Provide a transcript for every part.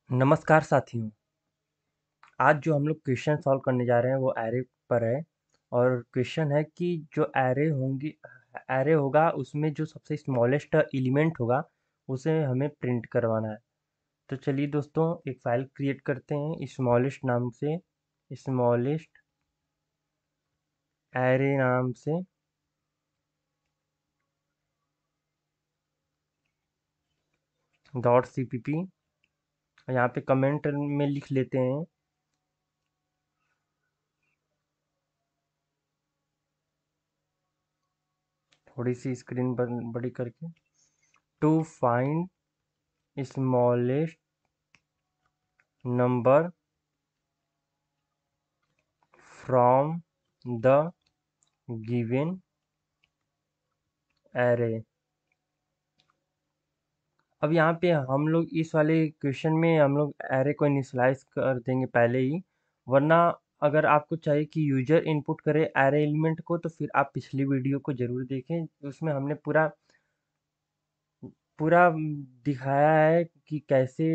नमस्कार साथियों। आज जो हम लोग क्वेश्चन सॉल्व करने जा रहे हैं वो एरे पर है। और क्वेश्चन है कि जो एरे होगा उसमें जो सबसे स्मॉलेस्ट एलिमेंट होगा उसे हमें प्रिंट करवाना है। तो चलिए दोस्तों एक फाइल क्रिएट करते हैं स्मॉलेस्ट नाम से, स्मॉलेस्ट एरे नाम से। .cpp यहाँ पे कमेंट में लिख लेते हैं, थोड़ी सी स्क्रीन बड़ी करके, to find smallest number from the given array. अब यहाँ पे हम लोग इस वाले क्वेश्चन में हम लोग एरे को इनिशियलाइज कर देंगे पहले ही, वरना अगर आपको चाहिए कि यूजर इनपुट करे एरे एलिमेंट को तो फिर आप पिछली वीडियो को जरूर देखें। उसमें हमने पूरा पूरा दिखाया है कि कैसे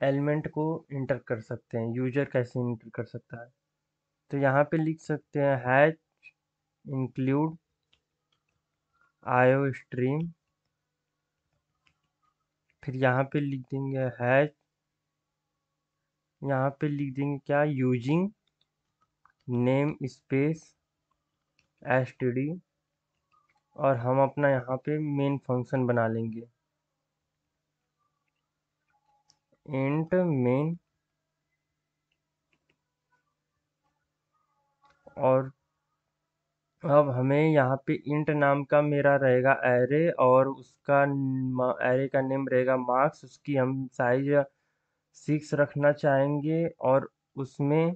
एलिमेंट को इंटर कर सकते हैं, यूजर कैसे इंटर कर सकता है। तो यहाँ पे लिख सकते हैं हैश इंक्लूड आईओ स्ट्रीम, फिर यहाँ पे लिख देंगे हैश, यहाँ पे लिख देंगे क्या, यूजिंग नेम स्पेस एसटीडी, और हम अपना यहाँ पे मेन फंक्शन बना लेंगे इंट मेन। और अब हमें यहाँ पे इंट नाम का मेरा रहेगा एरे, और उसका एरे का नेम रहेगा मार्क्स। उसकी हम साइज 6 रखना चाहेंगे, और उसमें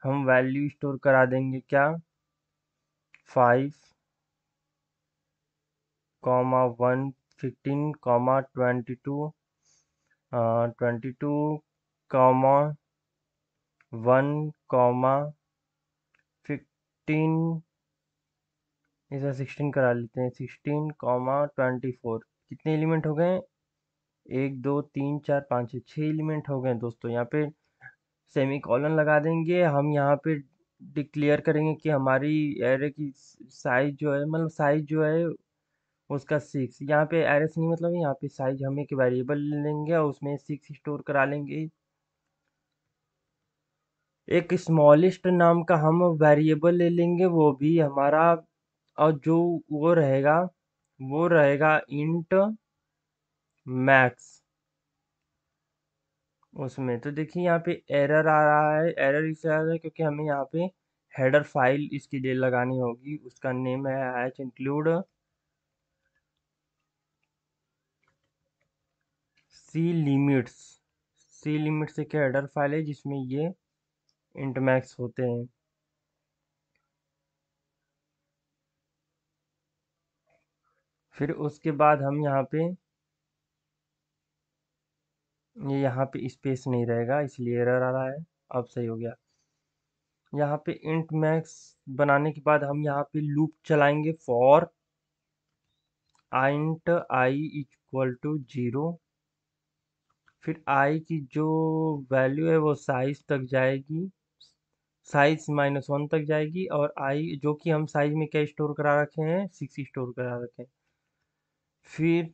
हम वैल्यू स्टोर करा देंगे क्या, 5 1 15 22 22 1 15, इसे 16 करा लेते हैं, 16 24। कितने एलिमेंट हो गए, 1 2 3 4 5 6 एलिमेंट हो गए दोस्तों। यहाँ पे सेमी कॉलन लगा देंगे। हम यहाँ पे डिक्लेयर करेंगे कि हमारी एरे की साइज जो है, मतलब साइज जो है उसका 6। यहाँ पे एरे से नहीं मतलब, यहाँ पे साइज हम एक वेरिएबल लेंगे और उसमें 6 स्टोर करा लेंगे। एक स्मॉलेस्ट नाम का हम वेरिएबल ले लेंगे, वो भी हमारा, और जो वो रहेगा इंट मैक्स उसमें। तो देखिए यहाँ पे एरर आ रहा है, एरर इसलिए आ रहा है क्योंकि हमें यहाँ पे हेडर फाइल इसके लिए लगानी होगी, उसका नेम है हैश इंक्लूड सी लिमिट्स। सी लिमिट्स एक हेडर फाइल है जिसमें ये इंट मैक्स होते हैं। फिर उसके बाद हम यहाँ पे, ये यहाँ पे स्पेस नहीं रहेगा इसलिए एरर आ रहा है। अब सही हो गया। यहाँ पे इंट मैक्स बनाने के बाद हम यहाँ पे लूप चलाएंगे for int i equal to 0। फिर आई की जो वैल्यू है वो साइज तक जाएगी, साइज -1 तक जाएगी, और आई जो कि हम साइज में क्या स्टोर करा रखे हैं, 6 स्टोर करा रखे हैं। फिर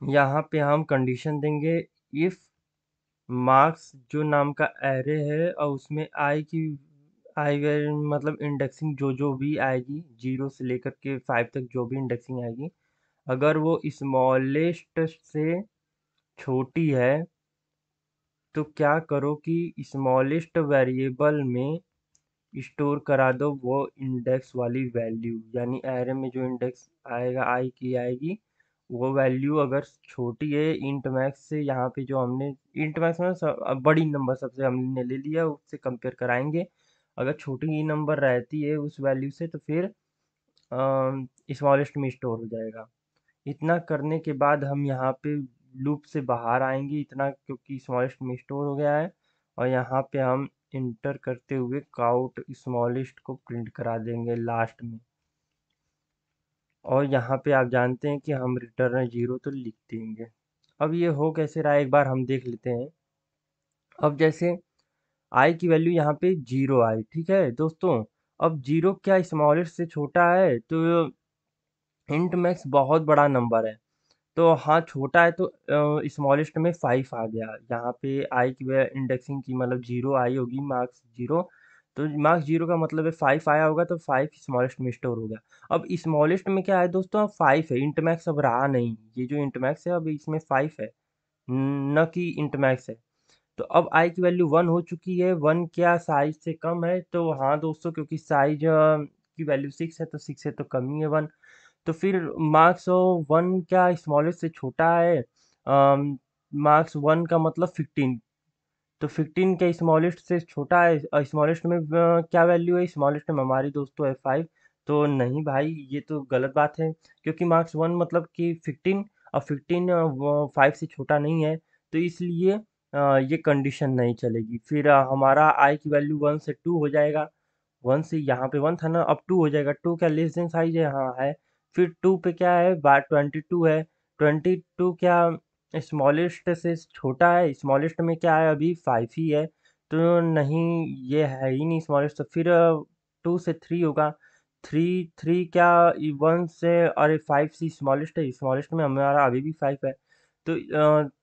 यहाँ पे हम कंडीशन देंगे, इफ मार्क्स जो नाम का एरे है और उसमें आई की मतलब इंडेक्सिंग जो जो भी आएगी 0 से लेकर के 5 तक जो भी इंडेक्सिंग आएगी, अगर वो स्मॉलेस्ट से छोटी है तो क्या करो कि स्मॉलेस्ट वेरिएबल में स्टोर करा दो वो इंडेक्स वाली वैल्यू। यानी एरे में जो इंडेक्स आएगा आई की आएगी, वो वैल्यू अगर छोटी है इंट मैक्स से, यहाँ पे जो हमने इंट मैक्स में बड़ी नंबर सबसे हमने ले लिया उससे कंपेयर कराएंगे। अगर छोटी ही नंबर रहती है उस वैल्यू से तो फिर स्मॉलेस्ट में स्टोर हो जाएगा। इतना करने के बाद हम यहाँ पे लूप से बाहर आएंगे, इतना क्योंकि स्मॉलेस्ट में स्टोर हो गया है। और यहाँ पे हम इंटर करते हुए काउट स्मॉलेस्ट को प्रिंट करा देंगे लास्ट में। और यहाँ पे आप जानते हैं कि हम रिटर्न 0 तो लिख देंगे। अब ये हो कैसे रहा है एक बार हम देख लेते हैं। अब जैसे आई की वैल्यू यहाँ पे 0 आई, ठीक है दोस्तों। अब 0 क्या स्मॉलेस्ट से छोटा है, तो इंट मैक्स बहुत बड़ा नंबर है। तो हाँ, छोटा है तो स्मॉलेस्ट में 5 आ गया। यहाँ पे आई की इंडेक्सिंग की मतलब 0 आई होगी, मार्क्स 0। तो मार्क्स 0 का मतलब है 5 आया होगा, तो 5 स्मॉलेस्ट में स्टोर हो गया। अब स्मॉलेस्ट में क्या है दोस्तों, अब 5 है, इंट मैक्स अब रहा नहीं। ये जो इंट मैक्स है अब इसमें 5 है, न कि इंट मैक्स है। तो अब आई की वैल्यू 1 हो चुकी है। 1 क्या साइज से कम है, तो हाँ दोस्तों, क्योंकि साइज की वैल्यू 6 है, तो 6 है तो कम ही है 1। तो फिर मार्क्स 1 क्या स्मॉलेस्ट से छोटा है। मार्क्स 1 का मतलब 15। तो 15 क्या स्मॉलेस्ट से छोटा है, स्मॉलेस्ट में क्या वैल्यू है, स्मॉलेस्ट में हमारी दोस्तों है 5। तो नहीं भाई, ये तो गलत बात है, क्योंकि मार्क्स 1 मतलब कि 15, और 15 वो 5 से छोटा नहीं है। तो इसलिए ये कंडीशन नहीं चलेगी। फिर हमारा आई की वैल्यू 1 से 2 हो जाएगा। 1 से यहाँ पे 1 था ना, अब 2 हो जाएगा। 2 क्या लेस देन साइज है, हाँ है। फिर 2 पे क्या है, बार 22 है। 22 क्या स्मॉलेस्ट से छोटा है, स्मॉलेस्ट में क्या है अभी 5 ही है। तो नहीं, ये है ही नहीं स्मॉलेस्ट। तो फिर 2 से 3 होगा। 3 3 क्या 1 से, अरे 5 से स्मॉलेस्ट है, स्मॉलेस्ट में हमारा अभी भी 5 है। तो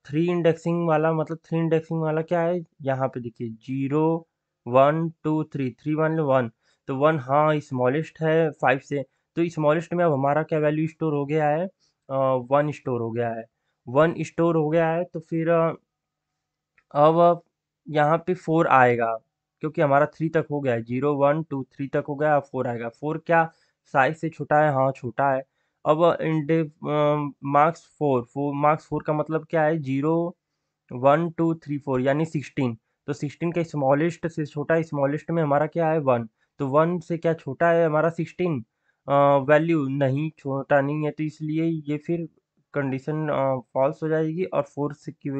3 इंडेक्सिंग वाला मतलब 3 इंडेक्सिंग वाला क्या है, यहाँ पे देखिए 0 1 2 3, 3 1 1। तो 1 हाँ स्मॉलेस्ट है 5 से। तो स्मॉलेस्ट में अब हमारा क्या वैल्यू स्टोर हो गया है, 1 स्टोर हो गया है। 1 स्टोर हो गया है, तो फिर अब यहाँ पे 4 आएगा, क्योंकि हमारा 3 तक हो गया है। 0 1 2 3 तक हो गया, अब 4 आएगा। 4 क्या साइज से छोटा है, हाँ छोटा है। अब इंडे मार्क्स 4 मार्क्स 4 का मतलब क्या है, 0 1 2 3 4 यानी 16। तो 16 का स्मॉलेस्ट से छोटा, स्मॉलेस्ट में हमारा क्या है 1। तो 1 से क्या छोटा है हमारा 16, वैल्यू नहीं, छोटा नहीं है। तो इसलिए ये फिर कंडीशन फॉल्स हो जाएगी, और 4 से की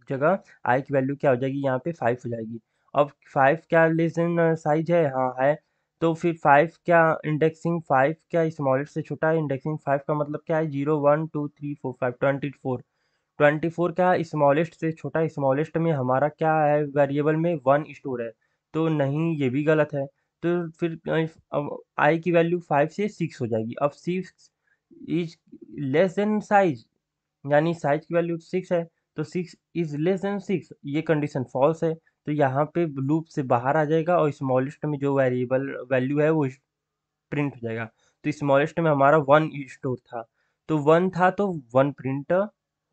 जगह आई की वैल्यू क्या हो जाएगी, यहाँ पे 5 हो जाएगी। अब 5 क्या लेस देन साइज है, हाँ है। तो फिर 5 क्या इंडेक्सिंग 5 क्या स्मॉलेस्ट से छोटा है, इंडेक्सिंग 5 का मतलब क्या है, 0 1 2 3 4 5 24। 24 क्या स्मॉलेस्ट से छोटा, स्मॉलेस्ट में हमारा क्या है, वेरिएबल में 1 स्टोर है। तो नहीं, ये भी गलत है। तो फिर अब आई की वैल्यू 5 से 6 हो जाएगी। अब 6 इज लेस देन साइज, यानी साइज की वैल्यू 6 है। तो 6 इज लेस देन 6, ये कंडीशन फॉल्स है। तो यहाँ पे लूप से बाहर आ जाएगा, और स्मॉलेस्ट में जो वेरिएबल वैल्यू है वो प्रिंट हो जाएगा। तो स्मॉलेस्ट में हमारा 1 स्टोर था, तो 1 था तो 1 प्रिंट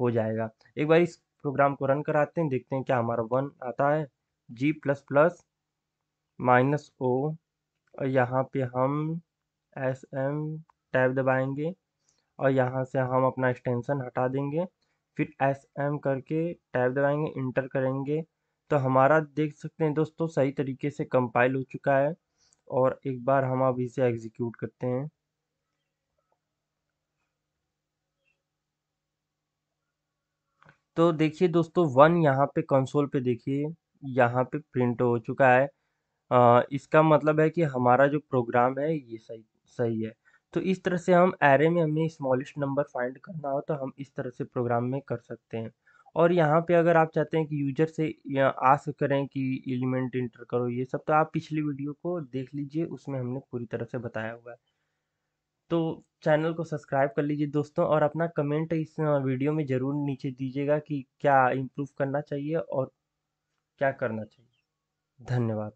हो जाएगा। एक बार इस प्रोग्राम को रन कराते हैं, देखते हैं क्या हमारा 1 आता है। जी प्लस प्लस माइनस ओ, और यहाँ पे हम एस एम टैब दबाएंगे, और यहाँ से हम अपना एक्सटेंशन हटा देंगे। फिर एस एम करके टैब दबाएंगे, इंटर करेंगे। तो हमारा देख सकते हैं दोस्तों सही तरीके से कंपाइल हो चुका है। और एक बार हम अब इसे एग्जीक्यूट करते हैं। तो देखिए दोस्तों 1 यहाँ पे कंसोल पे देखिए, यहाँ पे प्रिंट हो चुका है। इसका मतलब है कि हमारा जो प्रोग्राम है ये सही सही है। तो इस तरह से हम एरे में हमें स्मॉलेस्ट नंबर फाइंड करना हो, तो हम इस तरह से प्रोग्राम में कर सकते हैं। और यहाँ पे अगर आप चाहते हैं कि यूजर से या आस्क करें कि एलिमेंट इंटर करो ये सब, तो आप पिछली वीडियो को देख लीजिए, उसमें हमने पूरी तरह से बताया हुआ है। तो चैनल को सब्सक्राइब कर लीजिए दोस्तों, और अपना कमेंट इस वीडियो में ज़रूर नीचे दीजिएगा कि क्या इम्प्रूव करना चाहिए और क्या करना चाहिए। धन्यवाद।